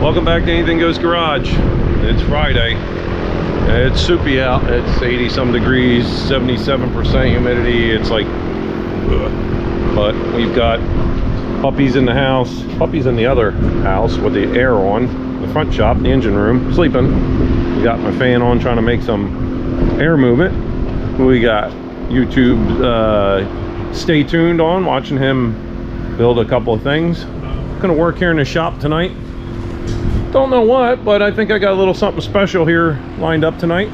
Welcome back to Anything Goes Garage. It's Friday. It's soupy out. It's 80 some degrees, 77% humidity. It's like, ugh. But we've got puppies in the house, puppies in the other house with the air on, the front shop, the engine room, sleeping. We got my fan on trying to make some air movement. We got YouTube stay tuned on, watching him build a couple of things. Gonna work here in the shop tonight. Don't know what, but I think I got a little something special here lined up tonight.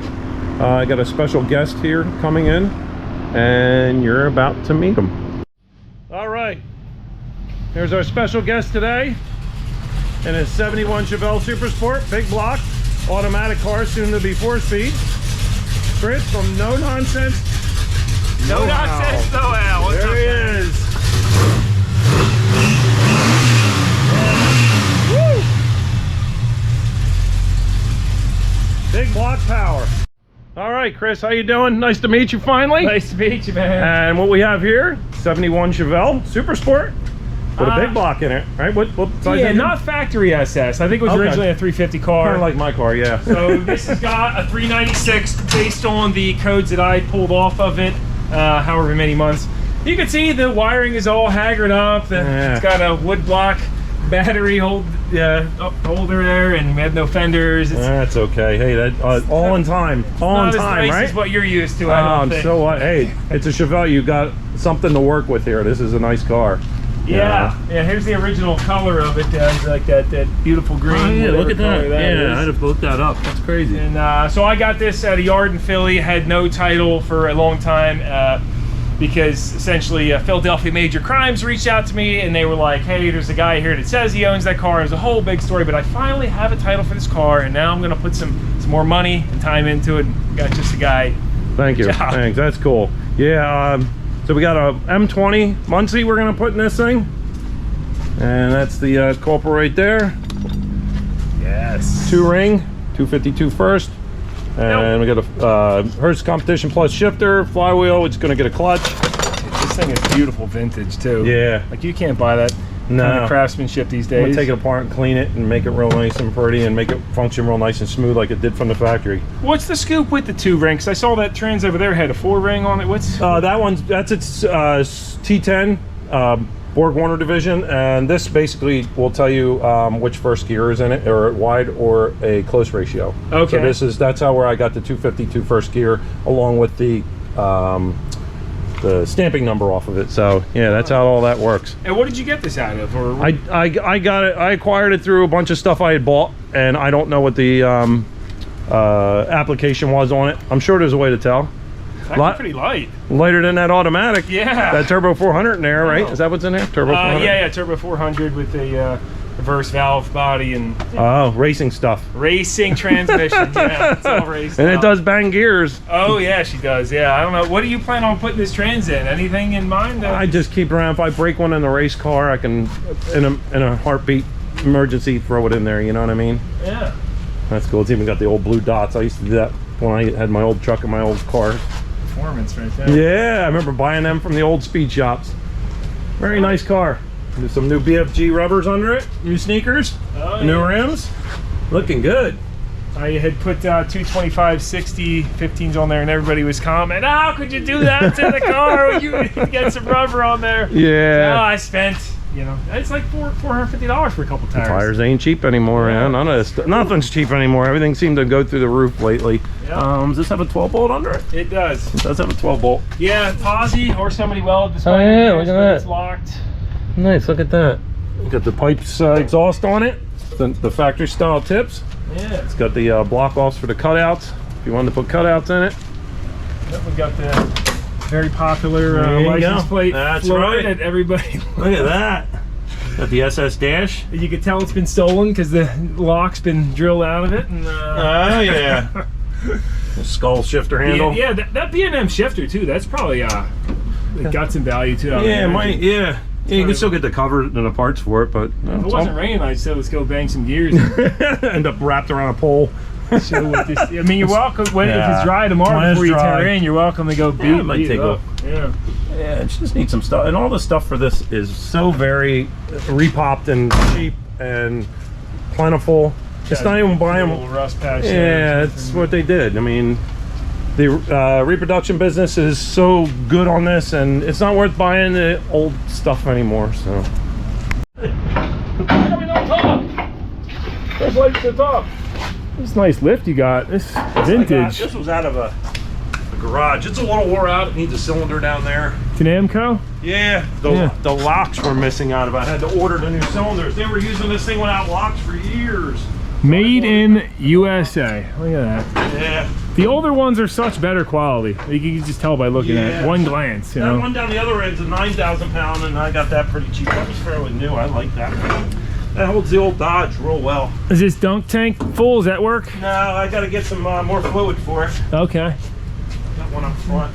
I got a special guest here coming in, and you're about to meet him. All right, here's our special guest today in his 71 Chevelle Super Sport, big block, automatic car, soon to be 4-speed. Chris from No Nonsense. No Nonsense Know-How. What's there up, he is. Big block power. All right, Chris, how you doing? Nice to meet you finally. Nice to meet you, man. And what we have here, 71 Chevelle Super Sport with a big block in it, right? What size? Yeah, not factory SS. I think it was originally a 350 car. Kind of like my car, yeah. So this has got a 396 based on the codes that I pulled off of it, however many months. You can see the wiring is all haggard up. It's got a wood block battery holder there, and we have no fenders. That's okay. Hey, that all in time. All in time, nice right? As what you're used to. I don't think. So what? Hey, it's a Chevelle. You got something to work with here. This is a nice car. Yeah. Here's the original color of it. Like that beautiful green. Oh, yeah, look at that. Yeah, I'd have looked that up. That's crazy. And so I got this at a yard in Philly. Had no title for a long time. Because essentially Philadelphia Major Crimes reached out to me and they were like, hey, there's a guy here that says he owns that car. There's a whole big story, but I finally have a title for this car, and now I'm gonna put some more money and time into it, and got just a guy. Thank you. Thanks. That's cool. Yeah, so we got a M20 Muncie we're gonna put in this thing, and that's the culprit right there. Yes. 2-ring, 252 first. And we got a Hertz Competition Plus shifter, flywheel. It's going to get a clutch. This thing is beautiful vintage too. Yeah. Like you can't buy that kind of craftsmanship these days. I'm going to take it apart and clean it and make it real nice and pretty and make it function real nice and smooth like it did from the factory. What's the scoop with the 2-ring? I saw that Trans over there had a 4-ring on it. What's that's its T10 Borg Warner division, and this basically will tell you which first gear is in it, or wide or a close ratio. Okay. So that's how where I got the 252 first gear, along with the stamping number off of it. So yeah, that's how all that works. And what did you get this out of? Or I got it. I acquired it through a bunch of stuff I had bought, and I don't know what the application was on it. I'm sure there's a way to tell. Pretty light. Lighter than that automatic. Yeah. That Turbo 400 in there, right? Is that what's in there? Turbo 400? Yeah, Turbo 400 with the reverse valve body and... Oh, racing stuff. Racing transmission, yeah. It's all racing. And it does bang gears. Oh, yeah, she does. Yeah, I don't know. What do you plan on putting this trans in? Anything in mind? I just keep around. If I break one in the race car, I can, in a heartbeat emergency, throw it in there. You know what I mean? Yeah. That's cool. It's even got the old blue dots. I used to do that when I had my old truck and my old car. Performance right there. Yeah, I remember buying them from the old speed shops. Very nice car. There's some new BFG rubbers under it, new sneakers, new rims. Looking good. I had put 225/60 15s on there, and everybody was commenting, how could you do that to the car? You get some rubber on there. Yeah. So I spent, it's like $450 for a couple tires. Tires ain't cheap anymore, man. None of this, nothing's cheap anymore. Everything seemed to go through the roof lately. Yep. Does this have a 12 bolt under it? It does. It does have a 12 bolt. Yeah, Posy or somebody welded this. Oh yeah, look at that. It's locked. Nice, look at that. Got the pipes exhaust on it. The factory style tips. Yeah. It's got the block offs for the cutouts. If you wanted to put cutouts in it. Yep, we got the very popular license plate. That's right. right. That everybody. Look at that. Got the SS dash. You can tell it's been stolen because the lock's been drilled out of it. And, oh yeah. The skull shifter handle. Yeah, that B&M shifter too. That's probably got some value too. Yeah, you can still get the cover and the parts for it, but if it wasn't raining, I'd say let's go bang some gears. End up wrapped around a pole. Show what this, I mean, you're welcome. If it's dry tomorrow before you tear in, you're welcome to go beat it up. Yeah, it just needs some stuff, and all the stuff for this is so very repopped and cheap and plentiful. It's not even buying. Little rust patch. Yeah, it's what they did. I mean, the reproduction business is so good on this, and it's not worth buying the old stuff anymore. So. Coming on top. There's lights at the top. This nice lift you got. This vintage. This was out of a garage. It's a little wore out. It needs a cylinder down there. It's an Amco? Yeah, the locks were missing out of it. I had to order the new cylinders. They were using this thing without locks for years. Made in USA. Look at that. Yeah. The older ones are such better quality. You can just tell by looking at it. One glance, you know. That one down the other end's a 9,000 pound, and I got that pretty cheap. That was fairly new. I like that. That holds the old Dodge real well. Is this dunk tank full? Does that work? No, I got to get some more fluid for it. Okay. Got one up front.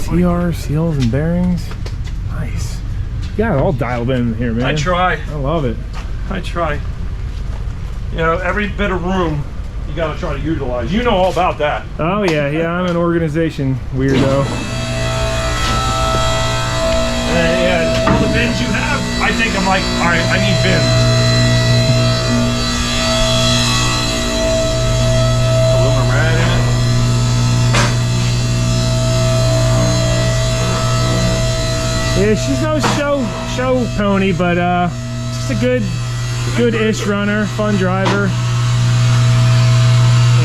CR, seals, and bearings. Nice. You got it all dialed in here, man. I try. I love it. I try. You know, every bit of room you got to try to utilize. You know all about that. Oh yeah, I'm an organization weirdo. Yeah, all the bins you have, I think I'm like, all right, I need bins. Aluminum right in it. Yeah, she's no show pony, but just a good-ish runner, fun driver.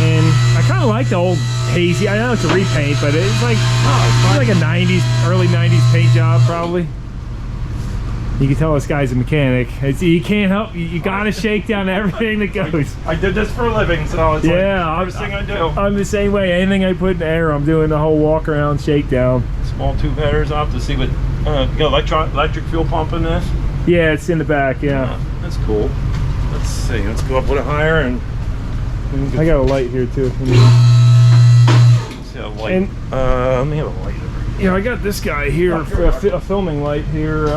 And I kind of like the old hazy. I know it's a repaint, but it's like a 90s, early 90s paint job probably. You can tell this guy's a mechanic. You can't help. You gotta shake down everything that goes. I did this for a living, so it's yeah, like the first thing I do. I'm the same way. Anything I put in the air, I'm doing the whole walk around shakedown. Small tube headers off to see what you got electric fuel pump in this. Yeah, it's in the back. Yeah, that's cool. Let's see. Let's go up a little higher and. I got a light here too. Let's see a light. And, let me have a light over here. Yeah, I got this guy here, a filming light here.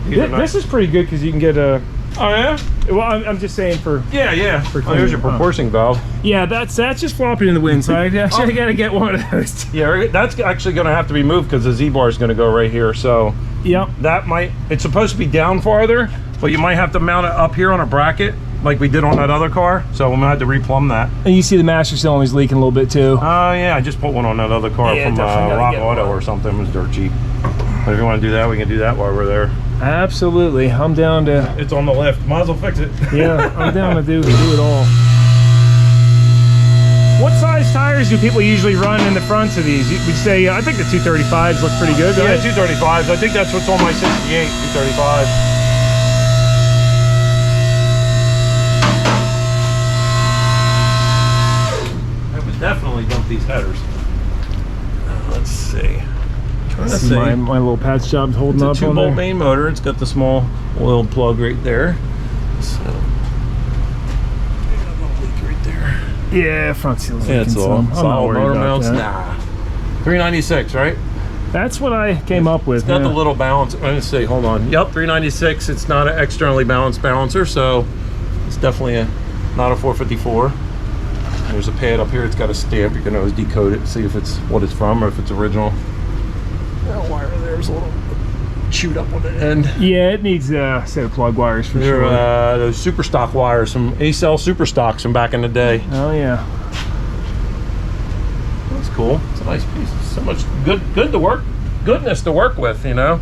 This is pretty good because you can get a. Oh yeah. Well, I'm just saying for. Yeah. For here's your proportion valve. Yeah, that's just flopping in the wind, so I actually got to get one of those. Yeah, that's actually going to have to be moved because the Z-bar is going to go right here. So. Yep. That might. It's supposed to be down farther, but you might have to mount it up here on a bracket. Like we did on that other car, so I'm gonna have to replumb that. And you see the master cylinder's leaking a little bit too. Oh yeah, I just put one on that other car from Rock Auto or something. It was dirt cheap. But if you want to do that, we can do that while we're there. Absolutely, I'm down to. It's on the lift. Might as well fix it. Yeah, I'm down to do it all. What size tires do people usually run in the fronts of these? We'd say I think the 235s look pretty good. Yeah, right? 235s. I think that's what's on my 68 235. Definitely dump these headers. Let's see. Trying to see. My little patch job's holding up. It's a 2-bolt main motor. It's got the small oil plug right there. So, got a little leak right there. Yeah, front seal's yeah, it's all solid motor mounts. That. Nah. 396, right? That's what I came up with. It's got the little balance. Let's see. Hold on. Yep, 396. It's not an externally balanced balancer, so it's definitely not a 454. There's a pad up here. It's got a stamp. You can always decode it, see if it's what it's from or if it's original. That wire there's a little chewed up on the end. Yeah, it needs a set of plug wires for sure. Those super stock wires, some A-cell super stocks from back in the day. Oh yeah. That's cool. It's a nice piece. It's so much goodness to work with, you know.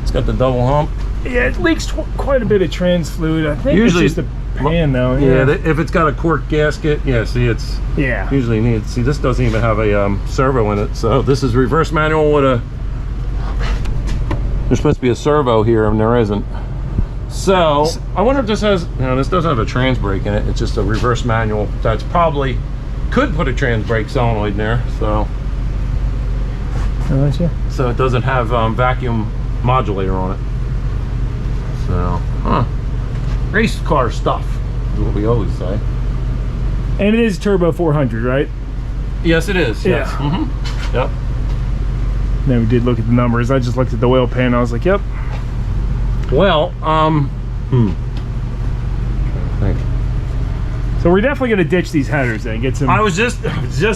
It's got the double hump. Yeah, it leaks quite a bit of trans fluid. I think usually it's just a pan though. Yeah, if it's got a cork gasket, yeah, see it's usually needs. See, this doesn't even have a servo in it. So this is reverse manual with a. There's supposed to be a servo here and there isn't. So I wonder if this has. No, this doesn't have a trans brake in it. It's just a reverse manual. That's probably could put a trans brake solenoid in there. So. So it doesn't have vacuum modulator on it. So, race car stuff is what we always say. And it is turbo 400, right? Yes, it is. Yeah. Yes. Mm-hmm. Yep. Then we did look at the numbers. I just looked at the oil pan. I was like, yep. Well, So we're definitely gonna ditch these headers and get some. I was just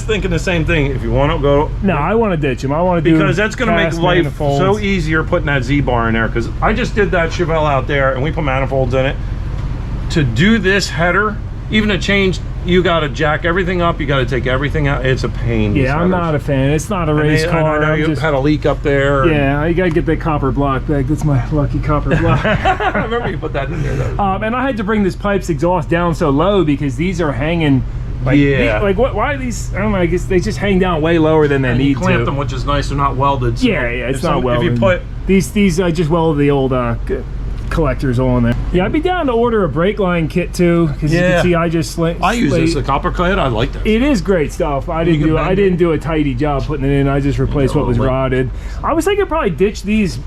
thinking the same thing. If you want to go, no, I want to ditch them. I want to do because that's gonna make life manifolds. So easier putting that Z-bar in there. Because I just did that Chevelle out there, and we put manifolds in it, to do this header, even to change, you got to jack everything up, you got to take everything out. It's a pain. Yeah, I'm not a fan. It's not a race car. I know you had a leak up there. Yeah, you gotta get that copper block back. That's my lucky copper block. I remember you put that in there though. And I had to bring this pipe's exhaust down so low because these are hanging. Like, like what? Why are these? I don't know. I guess they just hang down way lower than they need to. Clamp them, which is nice. They're not welded. So yeah, it's not welded. If you put these, I just welded the old collectors on there. Yeah, I'd be down to order a brake line kit too, because you can see I just I use this, the copper clad. I like that. It is great stuff. I didn't do a tidy job putting it in. I just replaced what was rotted. I was thinking probably ditch these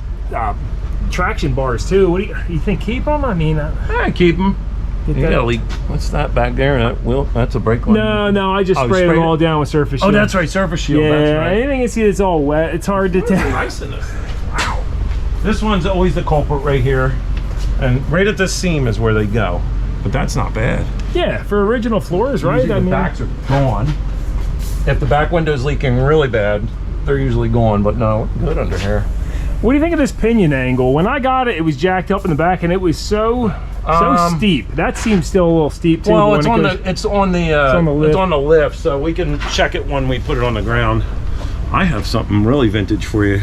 traction bars too. What do you think? Keep them? I mean, I keep them. You got a leak. What's that back there? That wheel? That's a brake line. No, I just sprayed them all down with surface shield. Oh, that's right, surface shield. Yeah, that's right. Anything you see that's all wet, it's hard to tell. Nice in this thing. Wow. This one's always the culprit right here, and right at this seam is where they go. But that's not bad. Yeah, for original floors, right? Usually the backs are gone. If the back window's leaking really bad, they're usually gone. But no, good under here. What do you think of this pinion angle? When I got it, it was jacked up in the back, and it was so steep. That seems still a little steep too. Well, it's on the lift, so we can check it when we put it on the ground. I have something really vintage for you.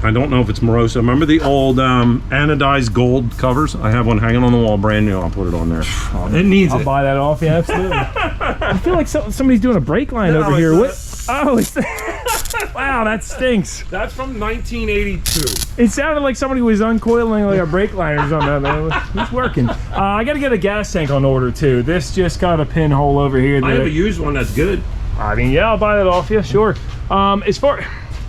I don't know if it's Moroso. Remember the old anodized gold covers? I have one hanging on the wall, brand new. I'll put it on there. It needs it. I'll buy that off. Yeah, absolutely. I feel like somebody's doing a brake line over here. What? Oh, it's wow, that stinks. That's from 1982. It sounded like somebody was uncoiling like a brake line or something. It's working. I got to get a gas tank on order too. This just got a pinhole over here. I have a used one that's good. I mean, yeah, I'll buy that off you, sure. As far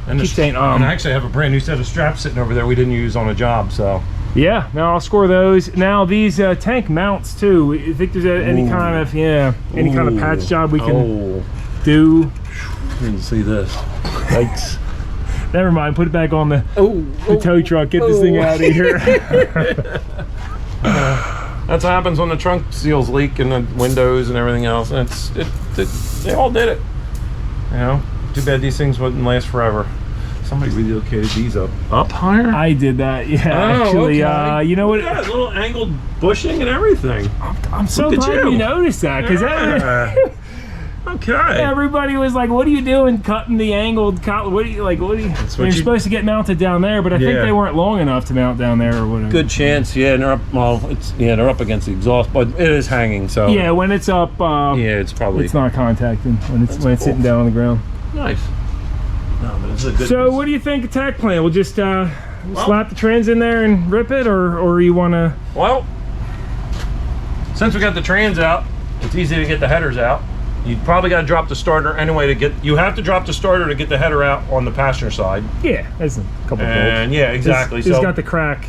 and actually I have a brand new set of straps sitting over there we didn't use on a job, so. Yeah, now I'll score those. Now these tank mounts too. You think there's any kind of kind of patch job we can do? You can see this. Yikes. Never mind. Put it back on the tow truck. Get this thing out of here. That's what happens when the trunk seals leak and the windows and everything else. And they all did it. You know. Too bad these things wouldn't last forever. Somebody relocated these up higher. I did that. Yeah, actually. Okay. You know what? Yeah, little angled bushing and everything. I'm so glad you noticed that, because okay. Everybody was like, "What are you doing, cutting the angled? What are you like? What are you?" They're supposed to get mounted down there, but I think they weren't long enough to mount down there or whatever. Good chance. Yeah, and they're up. Well, they're up against the exhaust, but it is hanging. So yeah, when it's up, it's not contacting when it's sitting down on the ground. Nice. No, but it's a good. So, what do you think attack plan? We'll just slap the trans in there and rip it, or you want to? Well, since we got the trans out, it's easy to get the headers out. You probably got to drop the starter anyway to get. You have to drop the starter to get the header out on the passenger side. Yeah, there's a couple of bolts. Yeah, exactly. It's got the crack.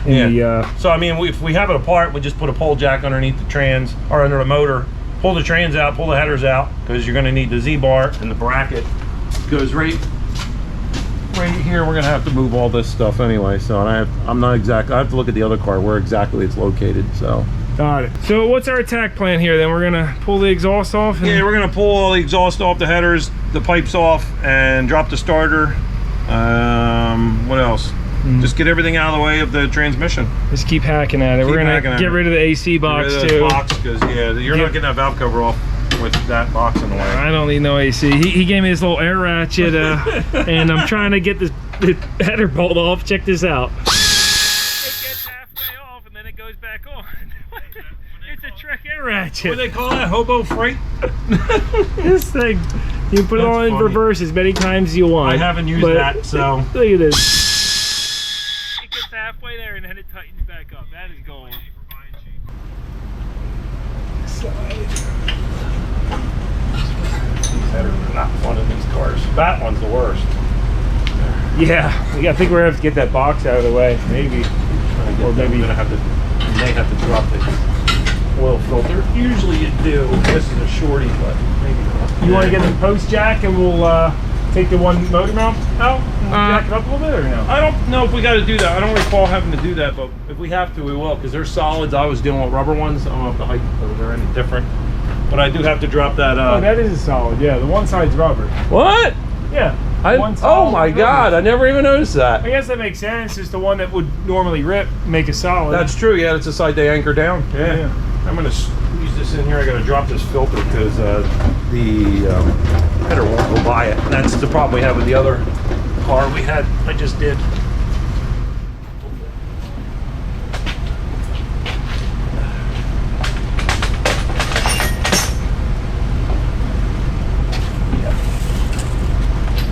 So I mean, if we have it apart, we just put a pole jack underneath the trans or under the motor. Pull the trans out, pull the headers out, because you're going to need the Z-bar, and the bracket goes right here. We're going to have to move all this stuff anyway, so I have to look at the other car where exactly it's located. So got it. So what's our attack plan here then? We're going to pull the exhaust off? Yeah, we're going to pull all the exhaust off, the headers, the pipes off, and drop the starter. What else? Just get everything out of the way of the transmission. Just keep hacking at it. We're gonna get rid of the AC box too. Because you're not getting that valve cover off with that box in the way. I don't need no AC. He gave me this little air ratchet, and I'm trying to get the header bolt off. Check this out. It gets halfway off and then it goes back on. It's a Trek air ratchet. What do they call that? Hobo freight? This thing, you can put it on in reverse as many times as you want. I haven't used that, so. Look at this. Halfway there and then it tightens back up. That is gold. These headers are not fun in these cars. That one's the worst. Yeah, I think we're gonna have to get that box out of the way, maybe. Or maybe you may have to drop the oil filter. Usually you do. This is a shorty, but maybe not. You want to get the post jack and we'll take the one motor mount out and jack it up a little bit, or no? I don't know if we got to do that. I don't recall having to do that, but if we have to, we will, because they're solids. I was dealing with rubber ones. I don't know if the height of they're any different, but I do have to drop that. Oh, that is a solid. Yeah, the one side's rubber. What? Yeah. One tall, Oh my one God, open. I never even noticed that. I guess that makes sense. It's the one that would normally rip, make a solid. That's true. Yeah, it's the side they anchor down. Yeah. I'm gonna squeeze this in here. I gotta drop this filter because the header won't go by it. That's the problem we had with the other car we had. I just did.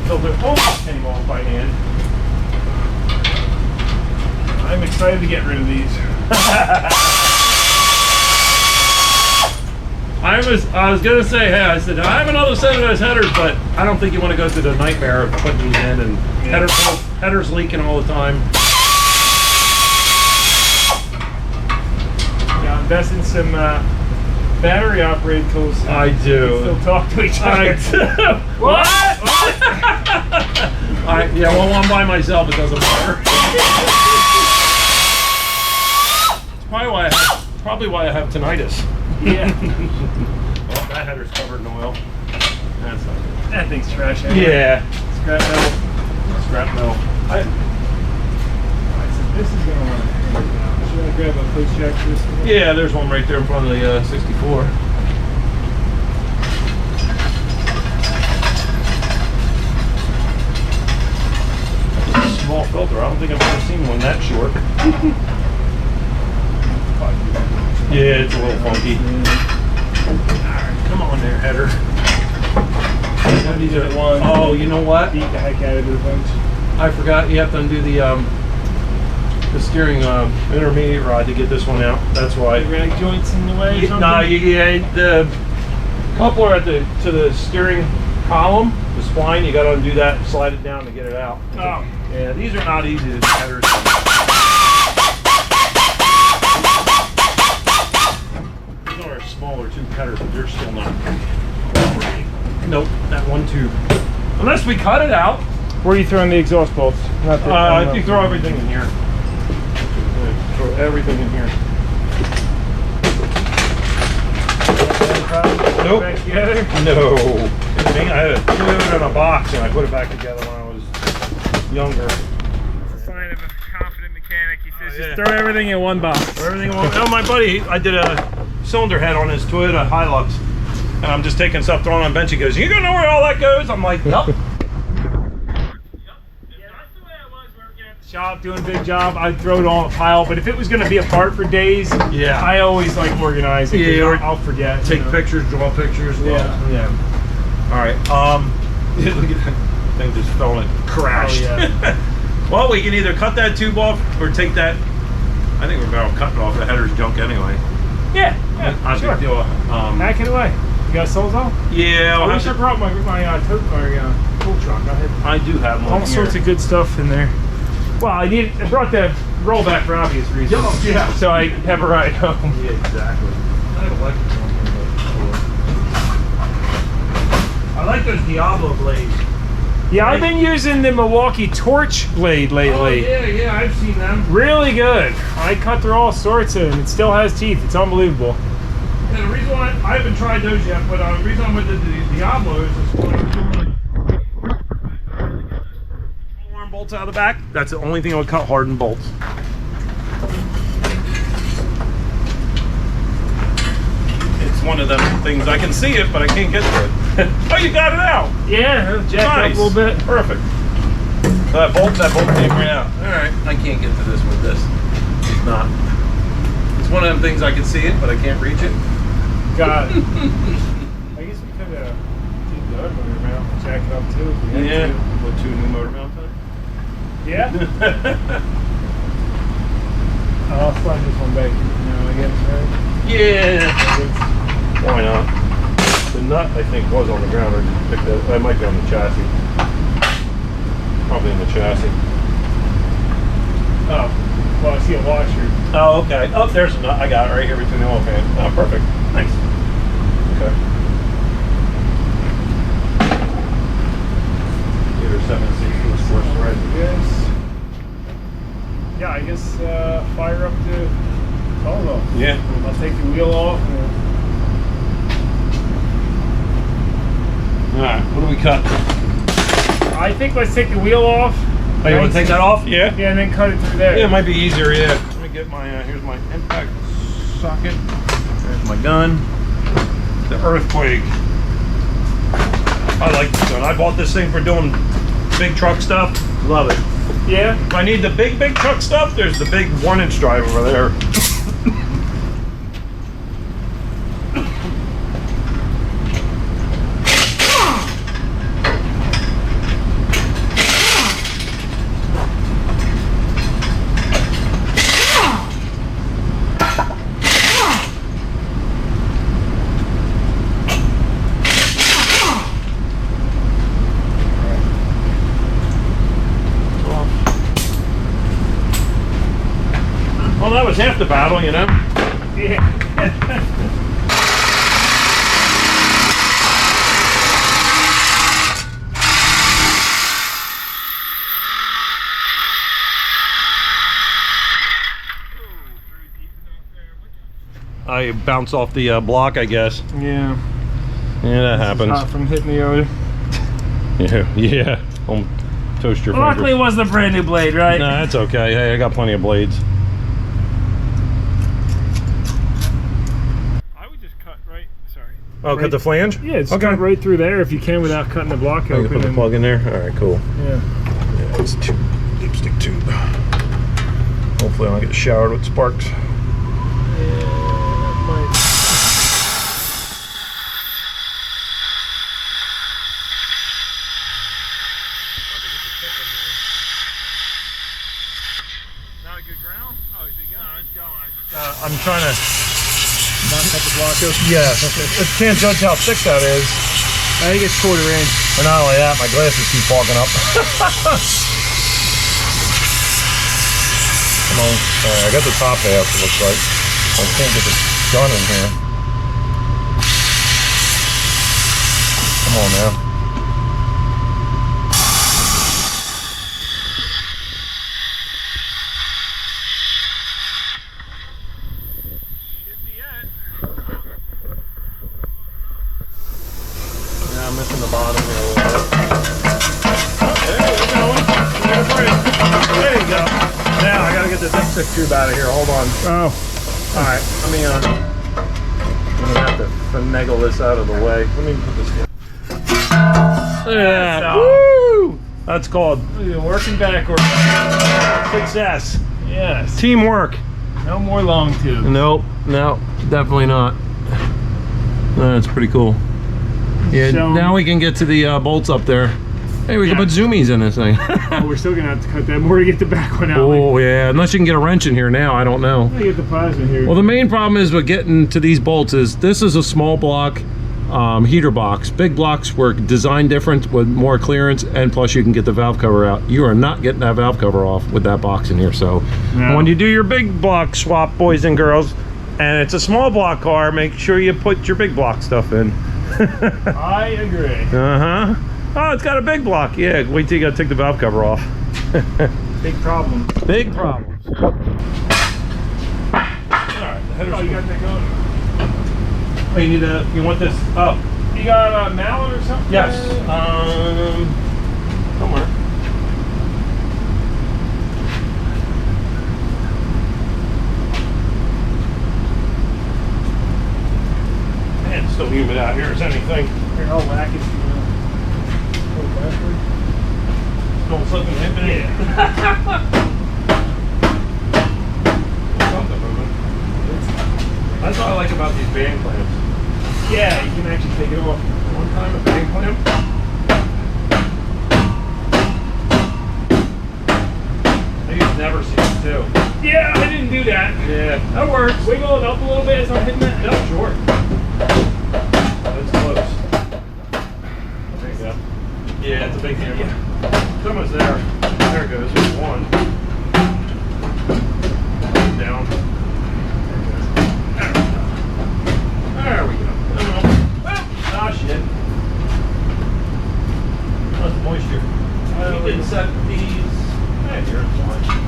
Filter almost came off by hand. I'm excited to get rid of these. I was gonna say, hey, I said I have another set of those headers, but I don't think you want to go through the nightmare of putting these in and headers leaking all the time. Yeah, invest in some battery operated tools. I do. Still talk to each other. What? Yeah, well, I'm by myself. It doesn't matter. It's probably why I have tinnitus. Yeah. Well, that header's covered in oil. That's not good. That thing's trash. Anyway. Yeah. Scrap metal. Scrap metal. Alright, so this is gonna run. Should I grab a post jack for this one? Yeah, there's one right there in front of the 64. Small filter. I don't think I've ever seen one that short. Yeah, it's a little funky. Alright, come on there, header. These are the ones. Oh, you know what? Beat the heck out of the bunch. I forgot you have to undo the steering intermediate rod to get this one out. That's why. Rag joints in the way or something? No, the coupler to the steering column, the spline, you got to undo that and slide it down to get it out. Oh. Yeah, these are not easy to do headers. These are smaller tube headers, but they're still not. Nope, that one tube. Unless we cut it out. Where are you throwing the exhaust bolts? Not the, You throw everything in here. Throw everything in here. Nope. Back together? No. I had a tube in a box and I put it back together when I was younger. It's a sign of a confident mechanic. He says, Yeah. just throw everything in one box. Everything. Oh, my buddy, I did a cylinder head on his Toyota Hilux, and I'm just taking stuff, throwing on a bench. He goes, "You gonna know where all that goes?" I'm like, "Yup." Shop doing a big job, I'd throw it all in a pile, but if it was going to be apart for days, Yeah. I always like organizing. Yeah, or I'll forget. Take pictures, draw pictures. Yeah. All right. Look at that thing just fell and crashed. Oh, yeah. Well, we can either cut that tube off or take that. I think we're about cutting off the header's junk anyway. Yeah, I sure. think they'll, Pack it away. You got soles on? yeah, I wish I brought my tool truck. I do have one all here. sorts of good stuff in there. Well, I brought the rollback for obvious reasons. Oh, yeah. So I have a ride home. Yeah, exactly. I like those Diablo blades. Yeah, I've been using the Milwaukee Torch blade lately. Oh, yeah, I've seen them. Really good. I cut through all sorts of them. It still has teeth. It's unbelievable. Yeah, the reason why I haven't tried those yet, but the reason I went to the Diablo is arm bolts out of the back. That's the only thing I would cut, hardened bolts. It's one of them things I can see it, but I can't get to it. Oh, you got it out. Yeah, jacked up a little bit. Perfect. That bolt came right out. All right, I can't get to this with this. It's not. It's one of them things I can see it, but I can't reach it. Got it. I guess we could take the other motor mount and jack it up too. If we had Yeah. to. With 2 new motor mounts on it. Yeah. I'll slide this one back now, I guess, right? Yeah. Why not? The nut, I think, was on the ground. I just picked that. That might be on the chassis. Probably in the chassis. Oh, well, I see a washer. Oh, okay. Oh, there's a nut. I got it right here between the oil pan. Oh, perfect. Nice. Okay. Either 7/16 force thread. Yes. Yeah, I guess fire up the Volvo. Yeah. I'll take the wheel off. All right. What do we cut? I I think let's take the wheel off. Oh, you want to take that off? Yeah. Yeah, and then cut it through there. Yeah, it might be easier. Yeah. Let me get my. Here's my impact socket. There's my gun. The earthquake. I like this gun. I bought this thing for doing big truck stuff. Love it. Yeah. If I need the big truck stuff, there's the big 1-inch drive over there. Well, that was half the battle, you know? Yeah. I bounce off the block, I guess. Yeah. Yeah, that happens. Hot from hitting the odor. Yeah. Toast your Luckily, it fingers. wasn't a brand new blade, right? No, that's okay. Hey, I got plenty of blades. I would just cut right. Sorry. Oh, cut the flange? Yeah, just Okay. cut right through there if you can without cutting the block I can open. put the and- plug in there. All right, cool. Yeah. Yeah, it's a dipstick tube. Hopefully, I don't get showered with sparks. Not a good ground? Oh, is it going? No, it's going. I'm trying to. Not cut the block open. Yeah, I can't judge how thick that is. I think it's 1/4 inch. And not only that, my glasses keep fogging up. Come on. I got the top half, it looks like. I can't get the gun in here. Come on now. Should be it. Yeah, I'm missing the bottom here a little bit. There you go. Now I gotta get the dipstick tube out of here. Hold on. Oh. Alright, let me I'm gonna have to finagle this out of the way. Let me put this here. Yeah. Woo! That's called Working backwards. success. Yes. Teamwork. No more long tube. Nope, no, definitely not. That's pretty cool. Yeah, So- now we can get to the bolts up there. Hey, we can put zoomies in this thing. Oh, we're still gonna have to cut that more to get the back one out. Oh yeah, unless you can get a wrench in here now, I don't know. Let me get the plasma here. Well, the main problem is with getting to these bolts is this is a small block heater box. Big blocks were designed different with more clearance, and plus you can get the valve cover out. You are not getting that valve cover off with that box in here. So No. when you do your big block swap, boys and girls, and it's a small block car, make sure you put your big block stuff in. I agree. Uh-huh. Oh, it's got a big block. Yeah, wait till you gotta take the valve cover off. Big problem. Big problems. All right, the header's Oh, you got that going. Oh, you want this up? You got a mallet or something? Yes. Somewhere. Man, it's still humid out here as anything. Here, I'll whack it. Go backward. Don't slip and hit me. Yeah. Something moving. That's what I like about these band clamps. Yeah, you can actually take it off. One time a band clamp. I used to never see them too. Yeah, I didn't do that. Yeah. That works. Wiggle it up a little bit as I'm hitting that. No, sure. That's close. There you go. Yeah, it's a big hammer. Yeah. It's almost there. There it goes. There's one. Down. There we go. Ah, shit. That's moisture. We can set these. Hey, here, it's fine.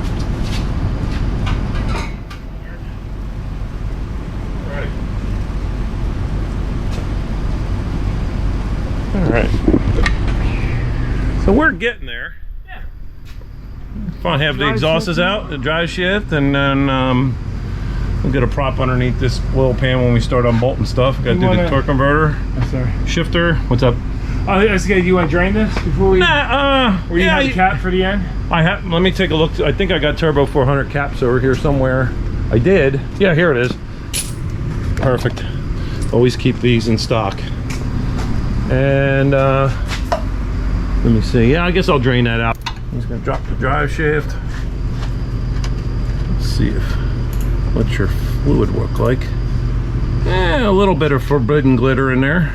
All right. So we're getting Fun, have the Drive exhausts shift out, the drive shift, and then we'll get a prop underneath this oil pan when we start unbolting stuff. Got to do the torque converter. Oh, sorry. Shifter. What's up? Oh, I was gonna. You want to drain this before we? Nah, Or you have a cap for the end? I have. Let me take a look. I think I got Turbo 400 caps over here somewhere. I did. Yeah, here it is. Perfect. Always keep these in stock. And let me see. Yeah, I guess I'll drain that out. I'm just gonna drop the drive shaft. Let's see what's your fluid look like. A little bit of forbidden glitter in there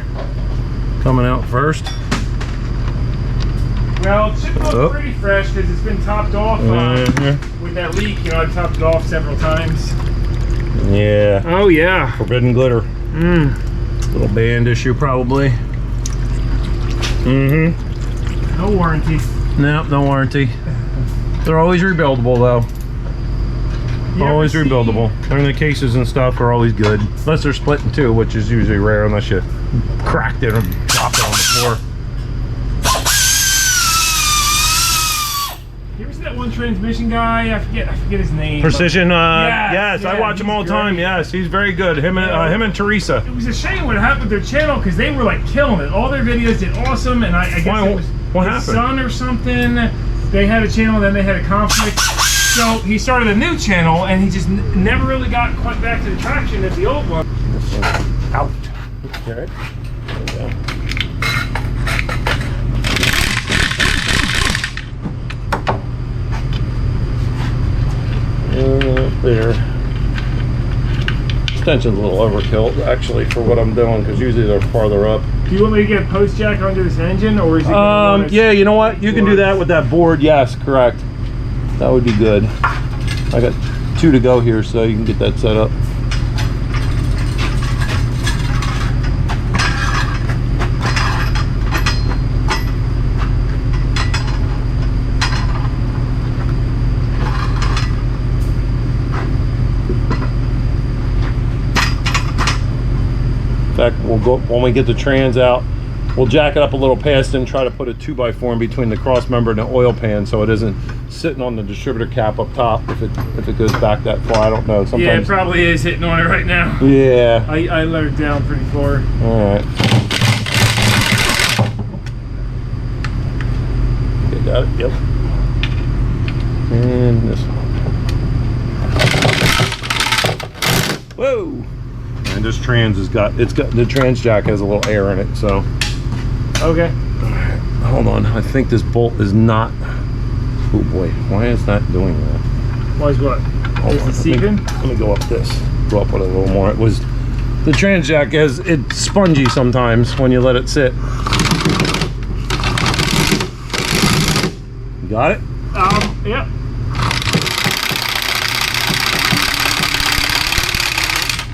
coming out first. Well, it should look pretty fresh because it's been topped off with that leak. You know, I've topped it off several times. Yeah. Oh yeah. Forbidden glitter. Little band issue probably. No warranty. Nope, no warranty. They're always rebuildable though. Always rebuildable. And the cases and stuff are always good. Unless they're split in two, which is usually rare unless you cracked it or dropped it on the floor. You ever see that one transmission guy? I forget his name. Precision, yes, I watch him all the time. Yes, he's very good. Him and Teresa. It was a shame what happened with their channel because they were like killing it. All their videos did awesome, and I guess it was what his happened? son or something. They had a channel, then they had a conflict. So he started a new channel, and he just never really got quite back to the traction as the old one. Out. Okay. There we go. There. Extension's a little overkill actually for what I'm doing because usually they're farther up. Do you want me to get a post jack under this engine, or is it yeah, you know what? You can do that with that board. Yes, correct. That would be good. I got 2 to go here, so you can get that set up. In fact, we'll go when we get the trans out. We'll jack it up a little past and try to put a 2x4 in between the cross member and the oil pan so it isn't sitting on the distributor cap up top if it goes back that far. I don't know. Sometimes, yeah, it probably is hitting on it right now. Yeah. I let it down pretty far. Alright. Okay, got it? Yep. And this one. Whoa! And this trans has got the trans jack has a little air in it, so. Okay. Hold on, I think this bolt is not. Oh boy, why is that doing that? Why is what? Is it seeping? Let me go up this. Go up with it a little more. It was the trans jack it's spongy sometimes when you let it sit. You got it? Yeah.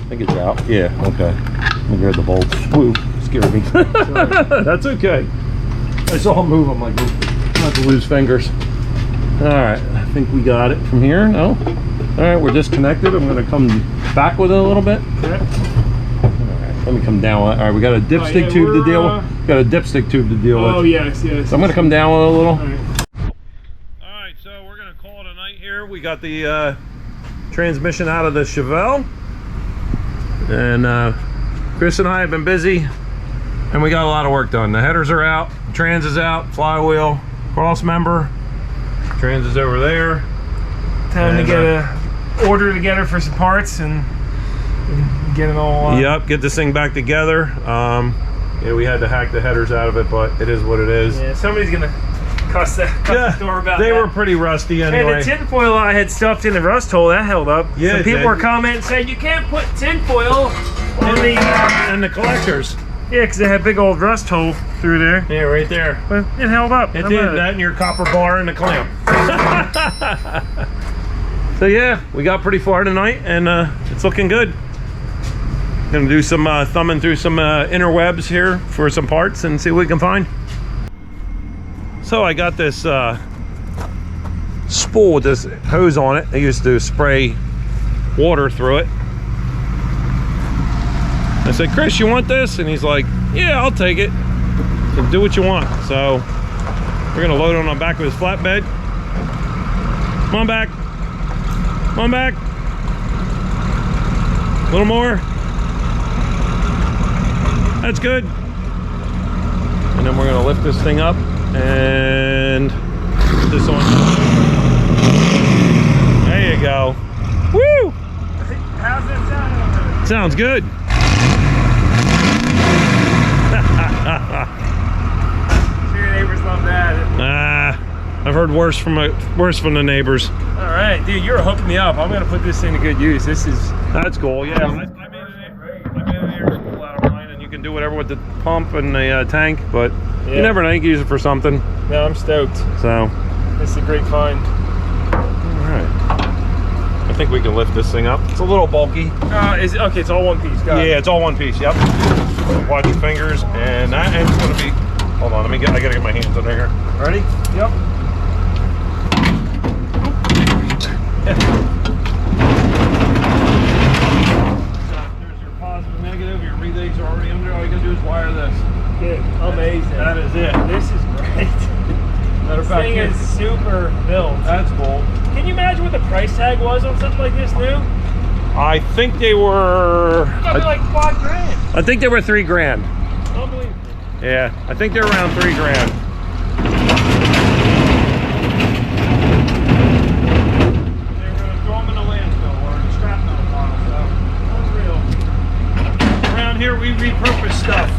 I think it's out. Yeah, okay. Let me grab the bolts. Woo, scared me. That's okay. I saw him move. I'm like, not to lose fingers. All right, I think we got it from here. No? All right, we're disconnected. I'm going to come back with it a little bit. Okay. All right, let me come down. All right, we got a dipstick tube to deal with. Got a dipstick tube to deal with. Oh, yes. So I'm going to come down with it a little. All right. All right, so we're going to call it a night here. We got the transmission out of the Chevelle. And Chris and I have been busy. And we got a lot of work done. The headers are out. Trans is out. Flywheel. Cross member. Trans is over there. Time to get a order together for some parts and get it all. Yep, get this thing back together. Yeah, we had to hack the headers out of it, but it is what it is. Yeah, somebody's gonna cuss the store about they that. were pretty rusty anyway. And the tinfoil I had stuffed in the rust hole, that held up. Yeah, some people were commenting saying you can't put tinfoil on the and the collectors. Yeah, because it had a big old rust hole through there. Yeah, right there. But it held up. It did. That and your copper bar and the clamp. So yeah, we got pretty far tonight, and it's looking good. Gonna do some thumbing through some interwebs here for some parts and see what we can find. So I got this spool with this hose on it. I used to spray water through it. I said, Chris, you want this? And he's like, yeah, I'll take it. And do what you want. So we're gonna load it on the back of his flatbed Come on back. Come on back. A little more. That's good. And then we're gonna lift this thing up and put this on. There you go. Woo! How's that sound? Sounds good. Sure your neighbors love that. I've heard worse from the neighbors. All right, dude, you're hooking me up. I'm gonna put this thing to good use. That's cool. Yeah, I made an air spool out of mine, and you can do whatever with the pump and the tank, but you never know. You can use it for something. No, I'm stoked. So This is a great find. all right. I think we can lift this thing up. It's a little bulky. Okay, it's all one piece. Got it. Yeah, it's all one piece. Yep. Watch your fingers, and that end's gonna be. Hold on, I gotta get my hands under here. Ready? Yep. There's your positive, negative. Your relays are already under. All you gotta do is wire this. Good. Amazing. That is it. This is great. Matter This of fact, thing is super built. that's cool. Can you imagine what the price tag was on something like this new? I think they were. Probably like $5,000. I think they were $3 grand. Unbelievable. Yeah, I think they're around $3 grand. They were gonna throw them in the landfill or in the scrap metal pile. So unreal. Around here, we repurpose stuff.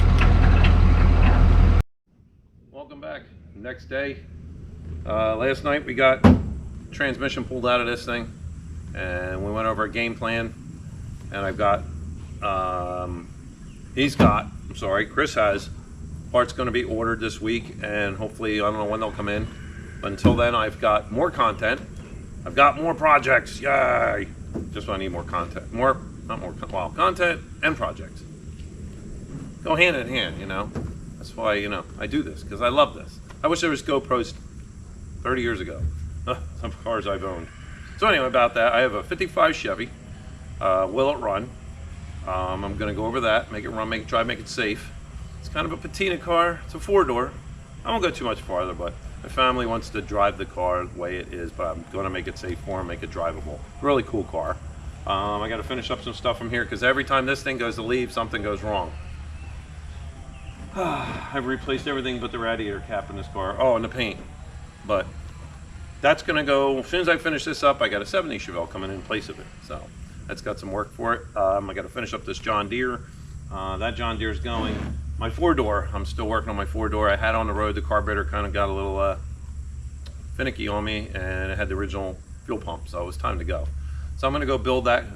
Welcome back. Next day. Last night we got transmission pulled out of this thing, and we went over a game plan. And I've got, Chris has parts going to be ordered this week, and hopefully I don't know when they'll come in. But until then, I've got more content. I've got more projects. Yay! Just when I need more content, content and projects go hand in hand. You know, that's why I do this, because I love this. I wish there was GoPros 30 years ago. Some cars I've owned. So anyway, about that, I have a 55 Chevy. Will it run? I'm gonna go over that, make it run, make it safe. It's kind of a patina car. It's a 4-door. I won't go too much farther, but my family wants to drive the car the way it is, but I'm gonna make it safe for them, make it drivable. Really cool car. I gotta finish up some stuff from here, because every time this thing goes to leave, something goes wrong. I've replaced everything but the radiator cap in this car. Oh, and the paint. But that's gonna go, as soon as I finish this up, I got a 70 Chevelle coming in place of it. So that's got some work for it. I gotta finish up this John Deere. That John Deere's going. My 4-door, I'm still working on my 4-door. I had on the road, the carburetor kind of got a little finicky on me, and it had the original fuel pump, so it was time to go. So I'm gonna go build that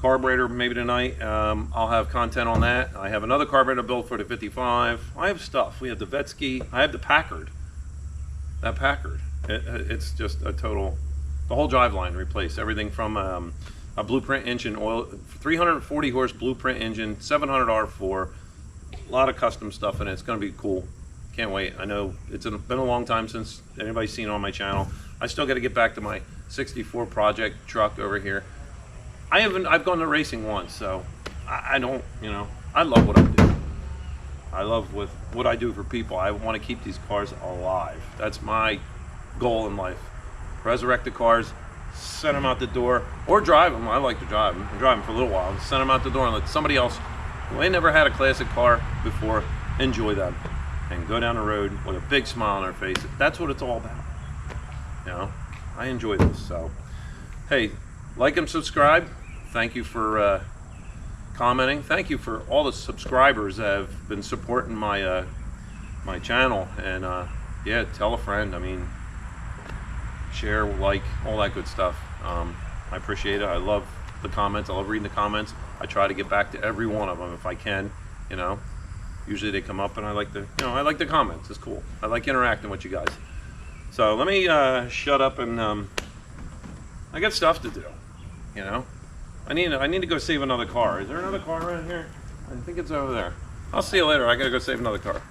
carburetor maybe tonight. I'll have content on that. I have another carburetor built for the 55. I have stuff. We have the Vetsky. I have the Packard. That Packard. It's just a total, the whole drive line replaced. Everything from a Blueprint engine, oil, 340 horse Blueprint engine, 700 R4, a lot of custom stuff in it. It's going to be cool. Can't wait. I know it's been a long time since anybody's seen it on my channel. I still got to get back to my 64 project truck over here. I've gone to racing once, so I don't, I love what I do. I love what I do for people. I want to keep these cars alive. That's my goal in life. Resurrect the cars, send them out the door, or drive them. I like to drive them. I drive them for a little while, and send them out the door and let somebody else who ain't never had a classic car before enjoy them and go down the road with a big smile on their face. That's what it's all about. I enjoy this. So, hey, like and subscribe. Thank you for commenting. Thank you for all the subscribers that have been supporting my my channel. And yeah, tell a friend. I mean, share, like, all that good stuff. I appreciate it. I love the comments. I love reading the comments. I try to get back to every one of them if I can. Usually they come up, and I like I like the comments. It's cool. I like interacting with you guys. So let me shut up, and I got stuff to do. I need to go save another car. Is there another car around here? I think it's over there. I'll see you later. I gotta go save another car.